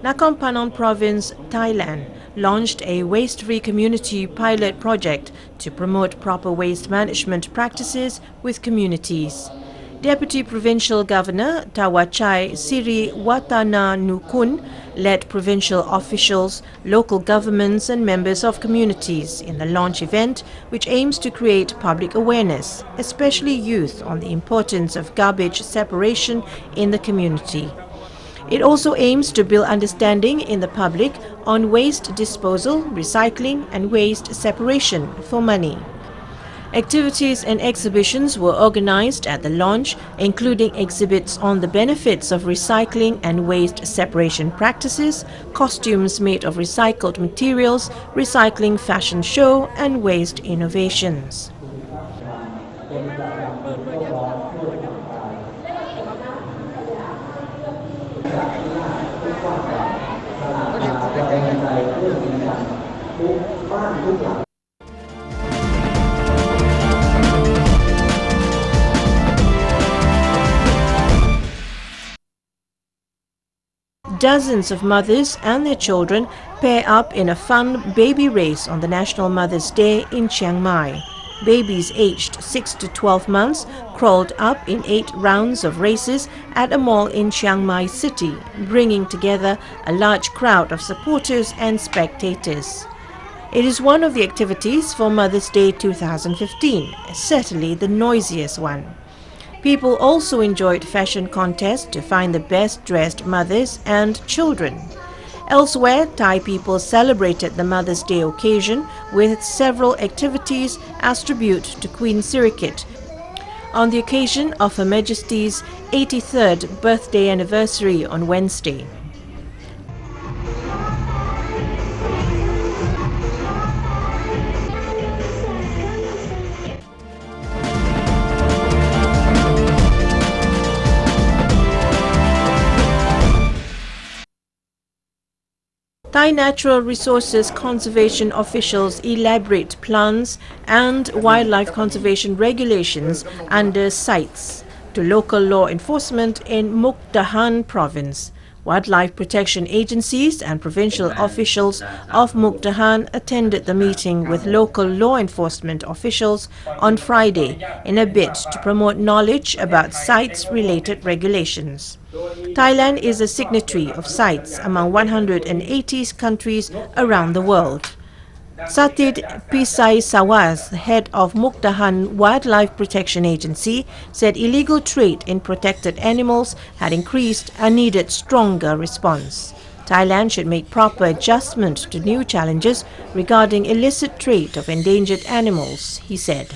Nakhon Phanom Province, Thailand, launched a waste-free community pilot project to promote proper waste management practices with communities. Deputy Provincial Governor Tawachai Siri Watananukun led provincial officials, local governments and members of communities in the launch event, which aims to create public awareness, especially youth, on the importance of garbage separation in the community. It also aims to build understanding in the public on waste disposal, recycling and waste separation for money. Activities and exhibitions were organized at the launch, including exhibits on the benefits of recycling and waste separation practices, costumes made of recycled materials, recycling fashion show and waste innovations. Dozens of mothers and their children pair up in a fun baby race on the National Mother's Day in Chiang Mai. Babies aged 6 to 12 months crawled up in 8 rounds of races at a mall in Chiang Mai City, bringing together a large crowd of supporters and spectators. It is one of the activities for Mother's Day 2015, certainly the noisiest one. People also enjoyed fashion contests to find the best-dressed mothers and children. Elsewhere, Thai people celebrated the Mother's Day occasion with several activities as tribute to Queen Sirikit on the occasion of Her Majesty's 83rd birthday anniversary on Wednesday. Thai Natural Resources Conservation officials elaborate plans and wildlife conservation regulations under CITES to local law enforcement in Mukdahan province. Wildlife protection agencies and provincial officials of Mukdahan attended the meeting with local law enforcement officials on Friday in a bid to promote knowledge about CITES-related regulations. Thailand is a signatory of CITES among 180 countries around the world. Satit Pisai Sawas, head of Mukdahan Wildlife Protection Agency, said illegal trade in protected animals had increased and needed stronger response. Thailand should make proper adjustment to new challenges regarding illicit trade of endangered animals, he said.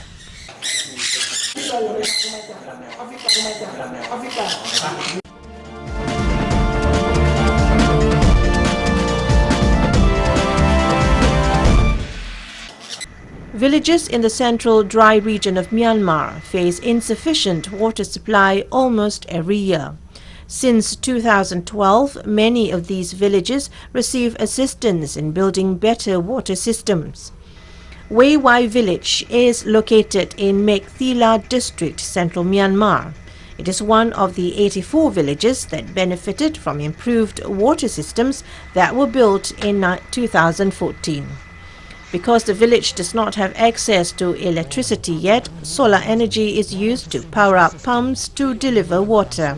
Villages in the central dry region of Myanmar face insufficient water supply almost every year. Since 2012, many of these villages receive assistance in building better water systems. Wei Wai village is located in Mek Thila district, central Myanmar. It is one of the 84 villages that benefited from improved water systems that were built in 2014. Because the village does not have access to electricity yet, solar energy is used to power up pumps to deliver water.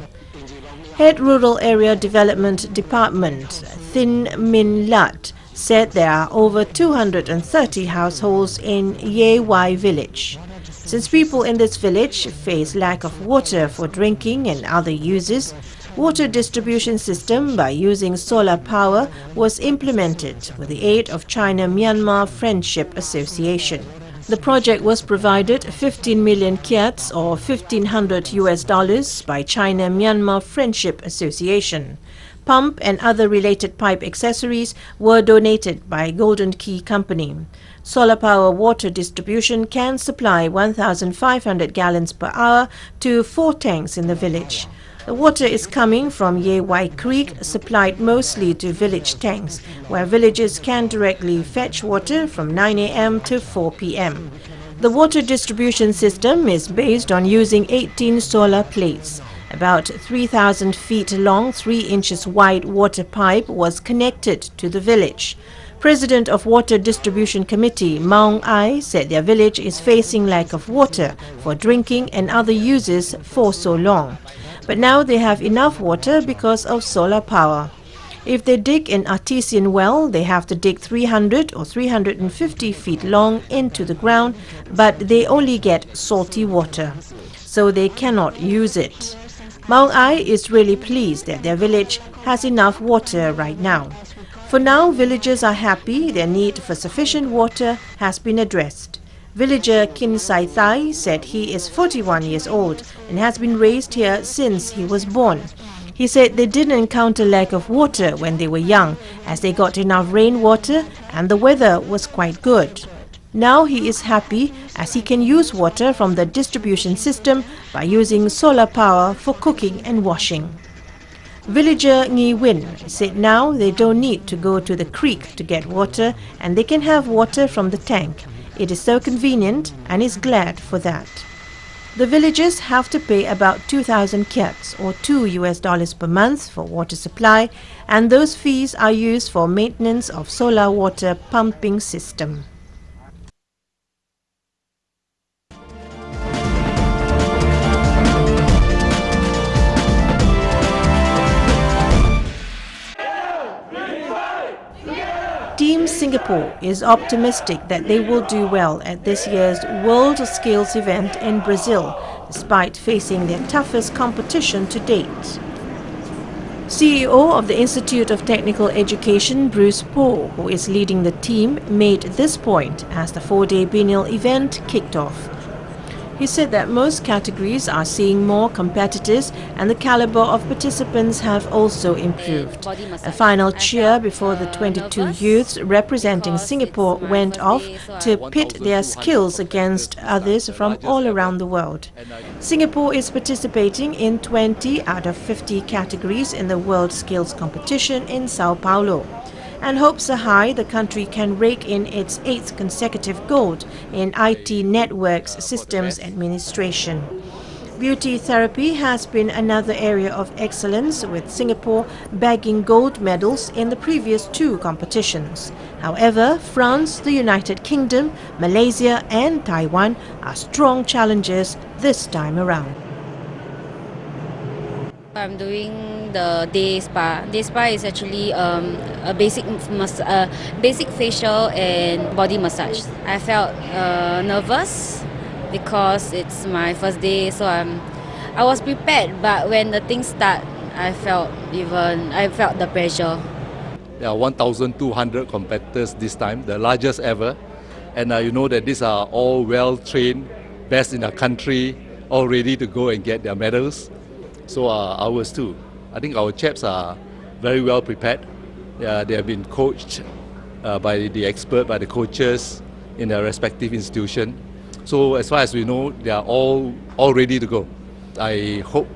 Head Rural Area Development Department Thin Min Lat said there are over 230 households in Ye Wai village. Since people in this village face lack of water for drinking and other uses, water distribution system by using solar power was implemented with the aid of China-Myanmar Friendship Association. The project was provided 15 million kyats or $1,500 by China-Myanmar Friendship Association. Pump and other related pipe accessories were donated by Golden Key Company. Solar power water distribution can supply 1,500 gallons per hour to 4 tanks in the village. The water is coming from Ye Wai Creek, supplied mostly to village tanks, where villagers can directly fetch water from 9 a.m. to 4 p.m. The water distribution system is based on using 18 solar plates. About 3,000 feet long, 3 inches wide water pipe was connected to the village. President of Water Distribution Committee Maung Ai said their village is facing lack of water for drinking and other uses for so long. But now they have enough water because of solar power. If they dig an artesian well, they have to dig 300 or 350 feet long into the ground, but they only get salty water, so they cannot use it. Maung Ai is really pleased that their village has enough water right now. For now, villagers are happy their need for sufficient water has been addressed. Villager Kin Sai Thai said he is 41 years old and has been raised here since he was born. He said they didn't encounter lack of water when they were young, as they got enough rainwater and the weather was quite good. Now he is happy as he can use water from the distribution system by using solar power for cooking and washing. Villager Ngi Win said now they don't need to go to the creek to get water and they can have water from the tank. It is so convenient and is glad for that. The villagers have to pay about 2,000 kyats or $2 per month for water supply, and those fees are used for maintenance of solar water pumping system. Team Singapore is optimistic that they will do well at this year's World Skills event in Brazil, despite facing their toughest competition to date. CEO of the Institute of Technical Education, Bruce Poh, who is leading the team, made this point as the 4-day biennial event kicked off. He said that most categories are seeing more competitors and the caliber of participants have also improved. A final cheer before the 22 youths representing Singapore went off to pit their skills against others from all around the world. Singapore is participating in 20 out of 50 categories in the World Skills Competition in Sao Paulo, and hopes are high the country can rake in its 8th consecutive gold in IT networks systems administration. Beauty therapy has been another area of excellence, with Singapore bagging gold medals in the previous 2 competitions. However, France, the United Kingdom, Malaysia and Taiwan are strong challengers this time around. I'm doing the day spa. Day spa is actually a basic facial and body massage. I felt nervous because it's my first day, so I was prepared. But when the things start, I felt the pressure. There are 1,200 competitors this time, the largest ever, and you know that these are all well trained, best in the country, all ready to go and get their medals. So ours too. I think our chaps are very well prepared. They have been coached by the expert, by the coaches in their respective institution. So as far as we know, they are all ready to go. I hope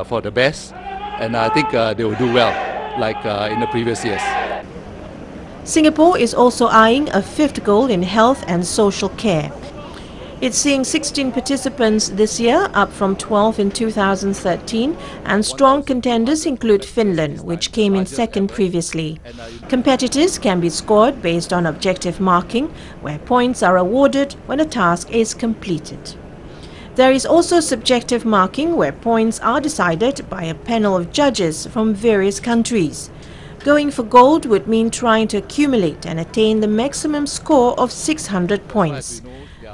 for the best, and I think they will do well, like in the previous years. Singapore is also eyeing a 5th goal in health and social care. It's seeing 16 participants this year, up from 12 in 2013, and strong contenders include Finland, which came in 2nd previously. Competitors can be scored based on objective marking, where points are awarded when a task is completed. There is also subjective marking, where points are decided by a panel of judges from various countries. Going for gold would mean trying to accumulate and attain the maximum score of 600 points.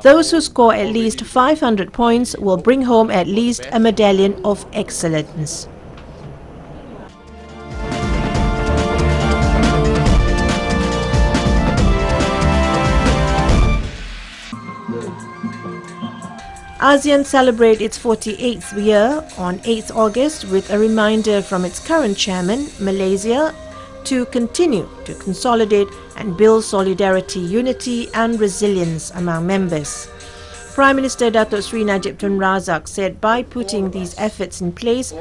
Those who score at least 500 points will bring home at least a medallion of excellence. ASEAN celebrates its 48th year on 8th August with a reminder from its current chairman, Malaysia, to continue to consolidate and build solidarity, unity and resilience among members. Prime Minister Datuk Sri Najib Tun Razak said by putting these efforts in place,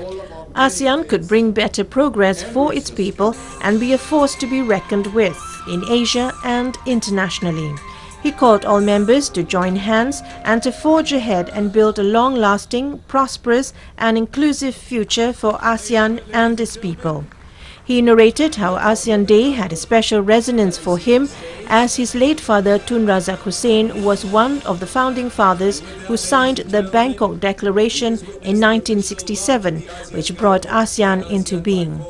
ASEAN could bring better progress for its people and be a force to be reckoned with in Asia and internationally. He called all members to join hands and to forge ahead and build a long-lasting, prosperous and inclusive future for ASEAN and its people. He narrated how ASEAN Day had a special resonance for him as his late father Tun Razak Hussein was one of the founding fathers who signed the Bangkok Declaration in 1967, which brought ASEAN into being.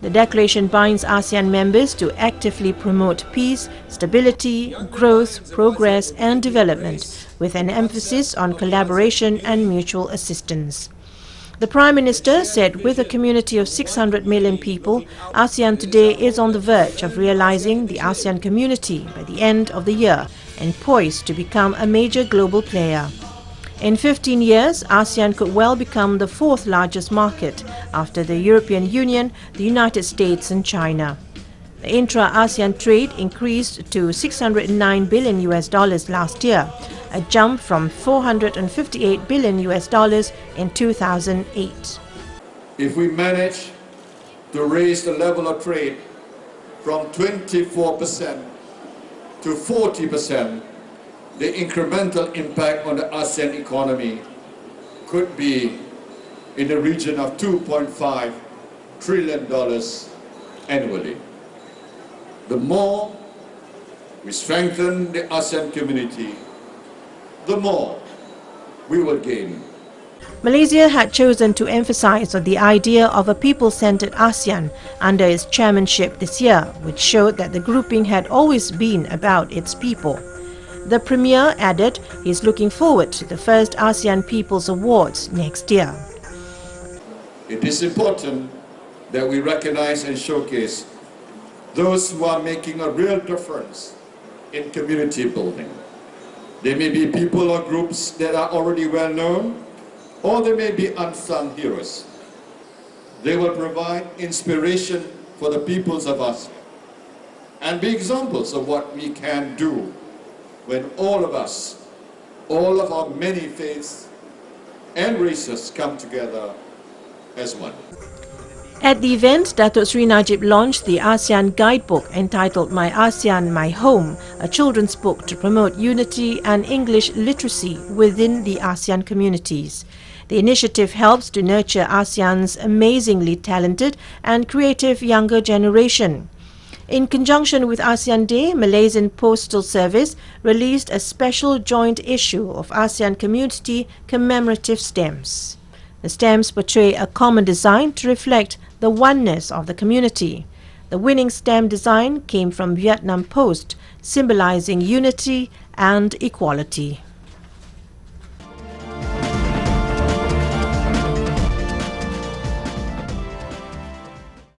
The declaration binds ASEAN members to actively promote peace, stability, growth, progress and development, with an emphasis on collaboration and mutual assistance. The Prime Minister said with a community of 600 million people, ASEAN today is on the verge of realizing the ASEAN community by the end of the year and poised to become a major global player. In 15 years, ASEAN could well become the fourth largest market after the European Union, the United States and China. The intra-ASEAN trade increased to $609 billion last year, a jump from $458 billion in 2008. If we manage to raise the level of trade from 24% to 40%, the incremental impact on the ASEAN economy could be in the region of $2.5 trillion annually. The more we strengthen the ASEAN community, the more we will gain. Malaysia had chosen to emphasize on the idea of a people-centered ASEAN under its chairmanship this year, which showed that the grouping had always been about its people. The Premier added he is looking forward to the first ASEAN People's Awards next year. It is important that we recognize and showcase those who are making a real difference in community building. There may be people or groups that are already well known, or they may be unsung heroes. They will provide inspiration for the peoples of us and be examples of what we can do when all of us, all of our many faiths and races come together as one. At the event, Datuk Sri Najib launched the ASEAN Guidebook entitled My ASEAN, My Home, a children's book to promote unity and English literacy within the ASEAN communities. The initiative helps to nurture ASEAN's amazingly talented and creative younger generation. In conjunction with ASEAN Day, Malaysian Postal Service released a special joint issue of ASEAN Community commemorative stamps. The stamps portray a common design to reflect the oneness of the community. The winning stamp design came from Vietnam Post, symbolizing unity and equality.